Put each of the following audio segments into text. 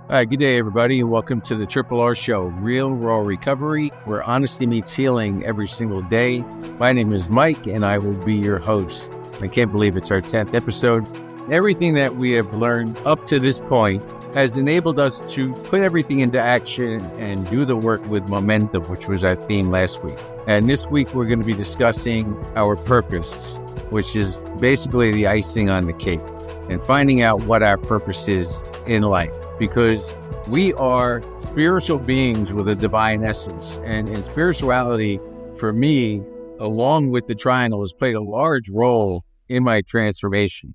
Hi, good day, everybody, and welcome to the Triple R Show, Real Raw Recovery, where honesty meets healing every single day. My name is Mike, and I will be your host. I can't believe it's our 10th episode. Everything that we have learned up to this point has enabled us to put everything into action and do the work with momentum, which was our theme last week. And this week, we're going to be discussing our purpose, which is basically the icing on the cake, and finding out what our purpose is in life. Because we are spiritual beings with a divine essence. And spirituality, for me, along with the triangle, has played a large role in my transformation.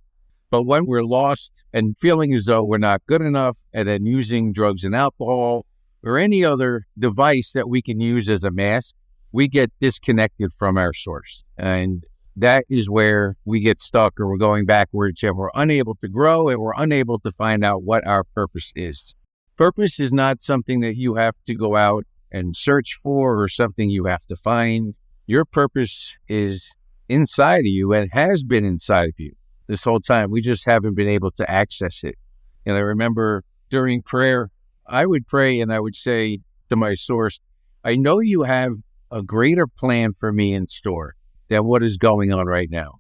But when we're lost and feeling as though we're not good enough, and then using drugs and alcohol or any other device that we can use as a mask, we get disconnected from our source. And that is where we get stuck, or we're going backwards, and we're unable to grow, and we're unable to find out what our purpose is. Purpose is not something that you have to go out and search for, or something you have to find. Your purpose is inside of you and has been inside of you this whole time. We just haven't been able to access it. And I remember during prayer, I would pray and I would say to my source, I know you have a greater plan for me in store than what is going on right now.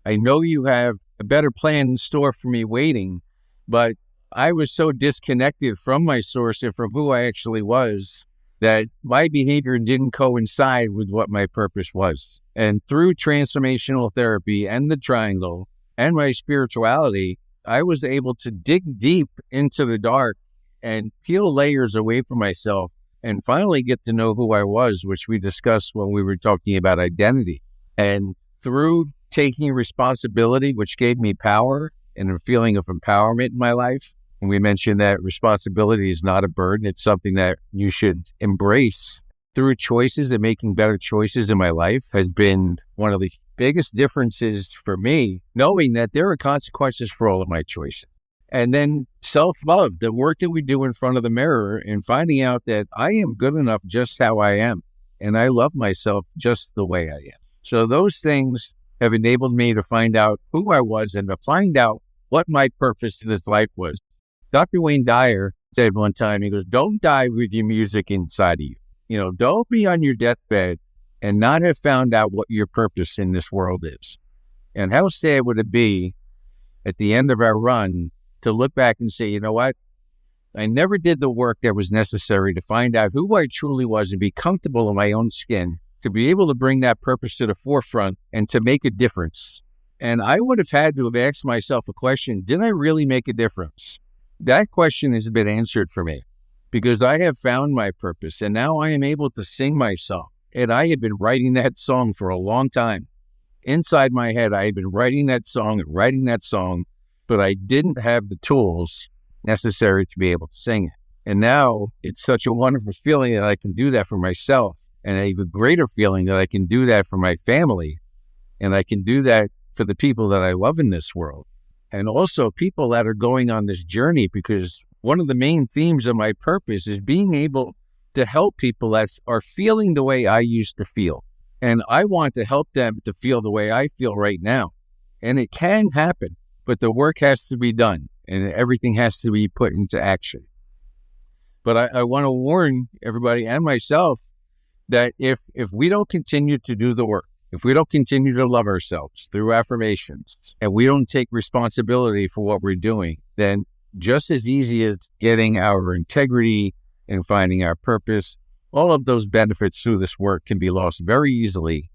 I know you have a better plan in store for me waiting, but I was so disconnected from my source and from who I actually was that my behavior didn't coincide with what my purpose was. And through transformational therapy and the triangle and my spirituality, I was able to dig deep into the dark and peel layers away from myself and finally get to know who I was, which we discussed when we were talking about identity. And through taking responsibility, which gave me power and a feeling of empowerment in my life, and we mentioned that responsibility is not a burden, it's something that you should embrace. Through choices and making better choices in my life has been one of the biggest differences for me, knowing that there are consequences for all of my choices. And then self-love, the work that we do in front of the mirror, and finding out that I am good enough just how I am, and I love myself just the way I am. So those things have enabled me to find out who I was and to find out what my purpose in this life was. Dr. Wayne Dyer said one time, he goes, don't die with your music inside of you. Don't be on your deathbed and not have found out what your purpose in this world is. And how sad would it be at the end of our run to look back and say, you know what? I never did the work that was necessary to find out who I truly was and be comfortable in my own skin, to be able to bring that purpose to the forefront and to make a difference. And I would have had to have asked myself a question, did I really make a difference? That question has been answered for me because I have found my purpose, and now I am able to sing my song. And I have been writing that song for a long time. Inside my head, I have been writing that song, but I didn't have the tools necessary to be able to sing it. And now it's such a wonderful feeling that I can do that for myself. And an even greater feeling that I can do that for my family, and I can do that for the people that I love in this world, and also people that are going on this journey, because one of the main themes of my purpose is being able to help people that are feeling the way I used to feel. And I want to help them to feel the way I feel right now. And it can happen, but the work has to be done and everything has to be put into action. But I want to warn everybody and myself that if we don't continue to do the work, if we don't continue to love ourselves through affirmations, and we don't take responsibility for what we're doing, then just as easy as getting our integrity and finding our purpose, all of those benefits through this work can be lost very easily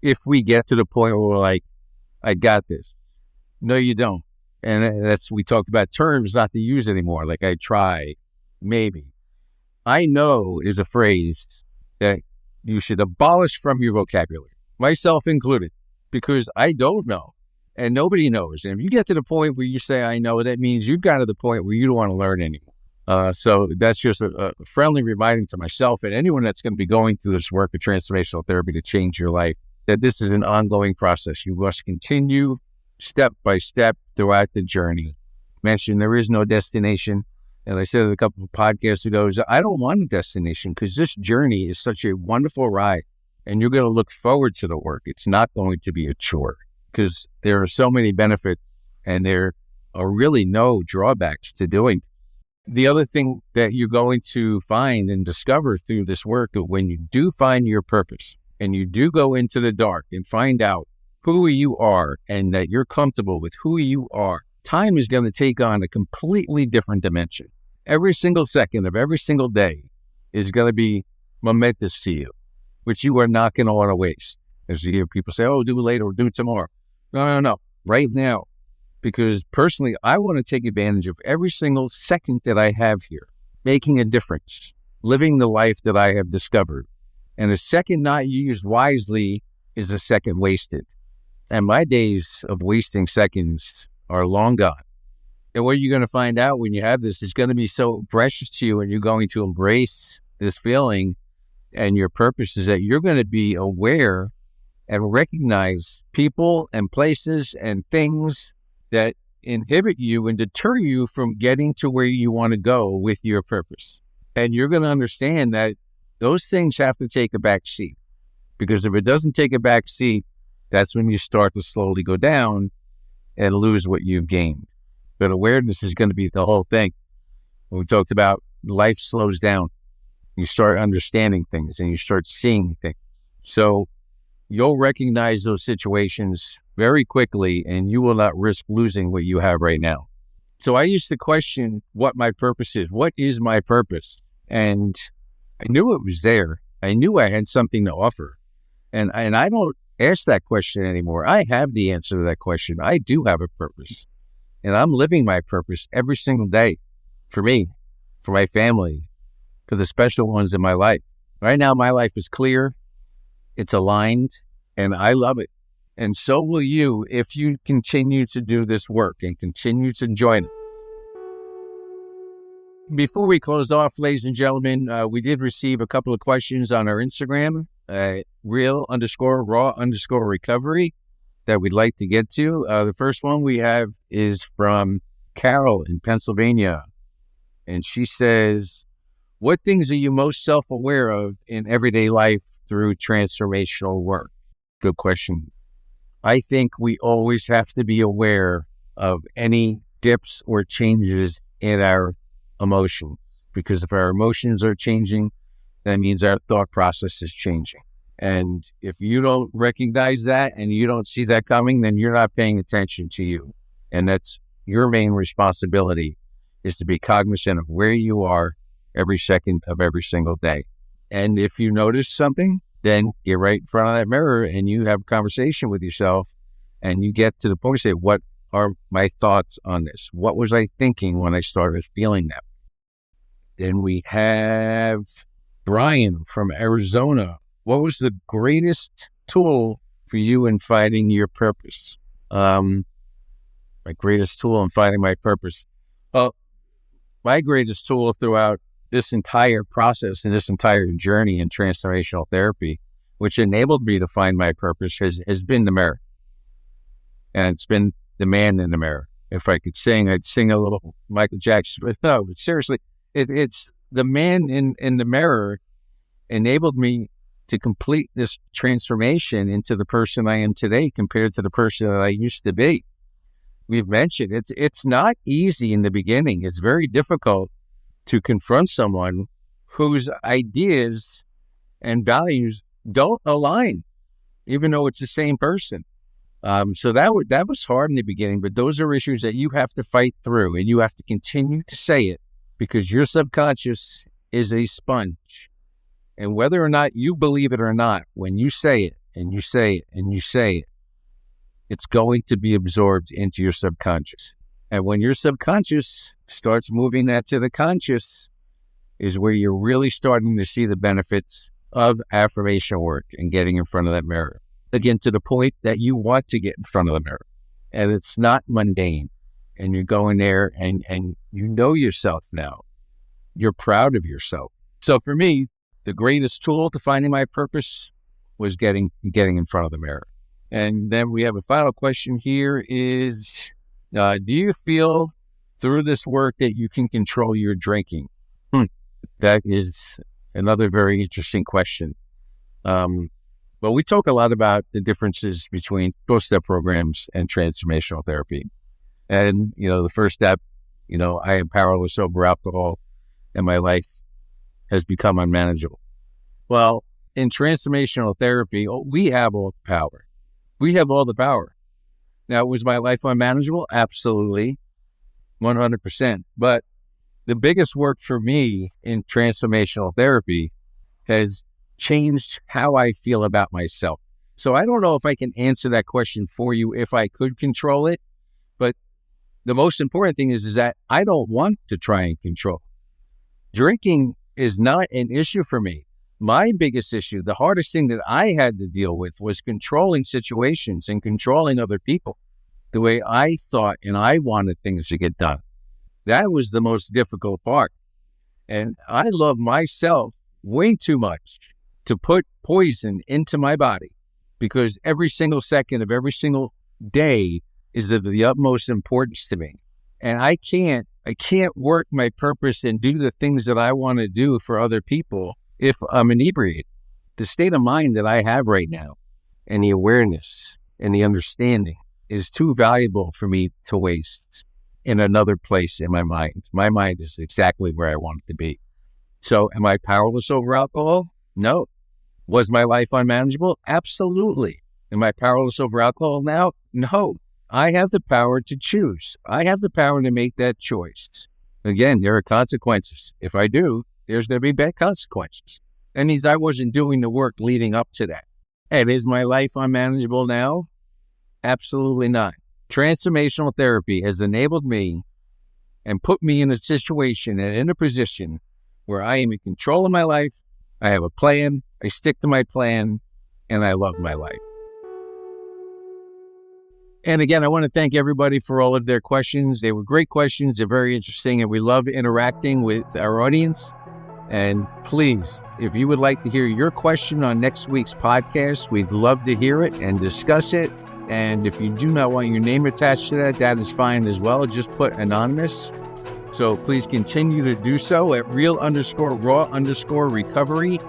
if we get to the point where we're like, I got this. No, you don't. And we talked about terms not to use anymore, like I try, maybe. I know is a phrase that you should abolish from your vocabulary, myself included, because I don't know and nobody knows. And if you get to the point where you say, I know, that means you've got to the point where you don't want to learn anymore. So that's just a friendly reminder to myself and anyone that's going to be going through this work of transformational therapy to change your life, that this is an ongoing process. You must continue step by step throughout the journey. Mentioned there is no destination. And I said it a couple of podcasts ago, I don't want a destination because this journey is such a wonderful ride and you're going to look forward to the work. It's not going to be a chore because there are so many benefits and there are really no drawbacks to doing. The other thing that you're going to find and discover through this work, when you do find your purpose and you do go into the dark and find out who you are and that you're comfortable with who you are, time is going to take on a completely different dimension. Every single second of every single day is going to be momentous to you, which you are not going to want to waste. As you hear people say, oh, do it later or do it tomorrow. No. Right now. Because personally, I want to take advantage of every single second that I have here, making a difference, living the life that I have discovered. And a second not used wisely is a second wasted. And my days of wasting seconds are long gone. And what you're going to find out when you have this is going to be so precious to you, and you're going to embrace this feeling and your purpose is that you're going to be aware and recognize people and places and things that inhibit you and deter you from getting to where you want to go with your purpose. And you're going to understand that those things have to take a back seat, because if it doesn't take a back seat, that's when you start to slowly go down and lose what you've gained. But awareness is going to be the whole thing. When we talked about life slows down, you start understanding things and you start seeing things. So you'll recognize those situations very quickly, and you will not risk losing what you have right now. So I used to question what my purpose is. What is my purpose? And I knew it was there. I knew I had something to offer. And I don't ask that question anymore. I have the answer to that question. I do have a purpose. And I'm living my purpose every single day for me, for my family, for the special ones in my life. Right now, my life is clear. It's aligned, and I love it. And so will you if you continue to do this work and continue to join it. Before we close off, ladies and gentlemen, we did receive a couple of questions on our Instagram, real_raw_recovery, that we'd like to get to. The first one we have is from Carol in Pennsylvania. And she says, what things are you most self-aware of in everyday life through transformational work? Good question. I think we always have to be aware of any dips or changes in our emotion, because if our emotions are changing, that means our thought process is changing. And if you don't recognize that and you don't see that coming, then you're not paying attention to you. And that's your main responsibility, is to be cognizant of where you are every second of every single day. And if you notice something, then get right in front of that mirror and you have a conversation with yourself, and you get to the point where you say, what are my thoughts on this? What was I thinking when I started feeling that? Then we have Brian from Arizona. What was the greatest tool for you in finding your purpose? My greatest tool in finding my purpose. Well, my greatest tool throughout this entire process and this entire journey in transformational therapy, which enabled me to find my purpose, has been the mirror. And it's been the man in the mirror. If I could sing, I'd sing a little Michael Jackson. But no, but seriously, it's the man in the mirror enabled me to complete this transformation into the person I am today compared to the person that I used to be. We've mentioned it's not easy in the beginning. It's very difficult to confront someone whose ideas and values don't align, even though it's the same person. So that was hard in the beginning, but those are issues that you have to fight through, and you have to continue to say it, because your subconscious is a sponge. And whether or not you believe it or not, when you say it and you say it and you say it, it's going to be absorbed into your subconscious. And when your subconscious starts moving that to the conscious, is where you're really starting to see the benefits of affirmation work and getting in front of that mirror. Again, to the point that you want to get in front of the mirror. And it's not mundane. And you're going there and you know yourself now. You're proud of yourself. So for me, the greatest tool to finding my purpose was getting in front of the mirror. And then we have a final question here is, do you feel through this work that you can control your drinking? That is another very interesting question. But we talk a lot about the differences between 12-step programs and transformational therapy. And, the first step I am powerless over alcohol and my life has become unmanageable. Well, in transformational therapy, we have all the power. We have all the power. Now, was my life unmanageable? Absolutely, 100%. But the biggest work for me in transformational therapy has changed how I feel about myself. So I don't know if I can answer that question for you if I could control it, but the most important thing is that I don't want to try and control. Drinking is not an issue for me. My biggest issue, the hardest thing that I had to deal with was controlling situations and controlling other people the way I thought and I wanted things to get done. That was the most difficult part. And I love myself way too much to put poison into my body because every single second of every single day is of the utmost importance to me. And I can't work my purpose and do the things that I want to do for other people if I'm inebriated. The state of mind that I have right now and the awareness and the understanding is too valuable for me to waste in another place in my mind. My mind is exactly where I want it to be. So am I powerless over alcohol? No. Was my life unmanageable? Absolutely. Am I powerless over alcohol now? No. I have the power to choose. I have the power to make that choice. Again, there are consequences. If I do, there's going to be bad consequences. That means I wasn't doing the work leading up to that. And is my life unmanageable now? Absolutely not. Transformational therapy has enabled me and put me in a situation and in a position where I am in control of my life. I have a plan. I stick to my plan, and I love my life. And again, I want to thank everybody for all of their questions. They were great questions. They're very interesting, and we love interacting with our audience. And please, if you would like to hear your question on next week's podcast, we'd love to hear it and discuss it. And if you do not want your name attached to that, that is fine as well. Just put anonymous. So please continue to do so at real_raw_recovery.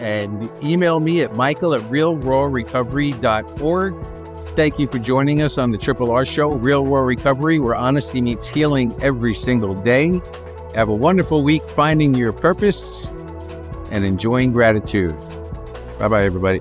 And email me at michael@realrawrecovery.org. Thank you for joining us on the Triple R Show, Real Raw Recovery, where honesty meets healing every single day. Have a wonderful week finding your purpose and enjoying gratitude. Bye-bye, everybody.